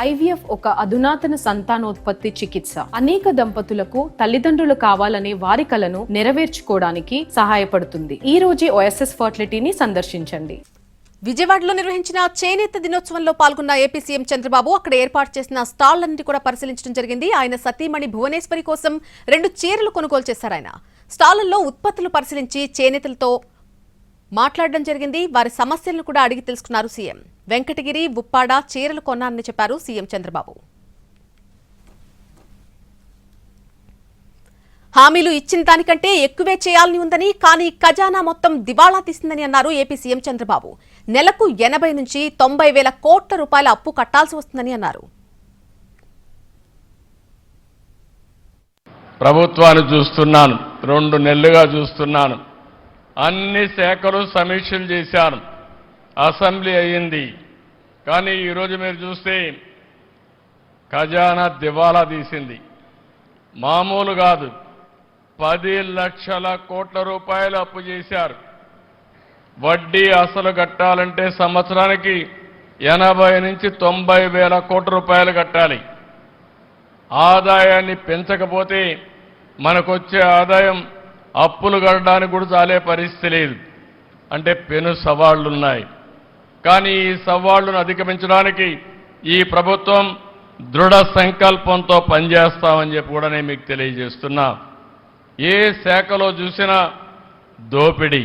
IVF ఒక అధునాతన సంతానోత్పత్తి చికిత్స. అనేక దంపతులకు తల్లిదండ్రులు కావాలనే వారి కలను నెరవేర్చుకోవడానికి సహాయపడుతుంది. ఈ రోజే OSS ఫర్టిలిటీని సందర్శించండి. విజయవాడలో నిర్వహించిన చేనేత దినోత్సవంలో పాల్గొన్న ఏపీ సీఎం చంద్రబాబు అక్కడ ఏర్పాటు చేసిన స్టాళ్లన్నీ కూడా పరిశీలించడం జరిగింది. ఆయన సతీమణి భువనేశ్వరి కోసం 2 చీరలు కొనుగోలు చేశారు. ఆయన స్టాళ్లలో ఉత్పత్తులు పరిశీలించి చేనేతలతో మాట్లాడడం జరిగింది. వారి సమస్యలను కూడా అడిగి తెలుసుకున్నారు సీఎం. వెంకటగిరి, ఉప్పాడ చీరలు కొన్నారని చెప్పారు సీఎం చంద్రబాబు. హామీలు ఇచ్చిన దానికంటే ఎక్కువే చేయాలని ఉందని, కానీ ఖజానా మొత్తం దివాళా తీసిందని అన్నారు ఏపీ సీఎం చంద్రబాబు. నెలకు 80 నుంచి 90 వేల కోట్ల రూపాయల అప్పు కట్టాల్సి వస్తుందని అన్నారు. ప్రభుత్వాన్ని చూస్తున్నాను, 2 నెలలుగా చూస్తున్నాను. అన్ని శాఖలు సమీక్షలు చేశారు, అసెంబ్లీ అయ్యింది. కానీ ఈరోజు మీరు చూస్తే ఖజానా దివాలా తీసింది. మామూలు కాదు, 10 లక్షల కోట్ల రూపాయలు అప్పు చేశారు. వడ్డీ అసలు కట్టాలంటే సంవత్సరానికి 80 నుంచి 90 వేల కోట్ల రూపాయలు కట్టాలి. ఆదాయాన్ని పెంచకపోతే మనకొచ్చే ఆదాయం అప్పులు కట్టడానికి కూడా చాలే పరిస్థితి లేదు. అంటే పెను సవాళ్లున్నాయి. కానీ ఈ సవాళ్లను అధిగమించడానికి ఈ ప్రభుత్వం దృఢ సంకల్పంతో పనిచేస్తామని చెప్పి కూడా నేను మీకు తెలియజేస్తున్నా. ఏ శాఖలో చూసినా దోపిడీ,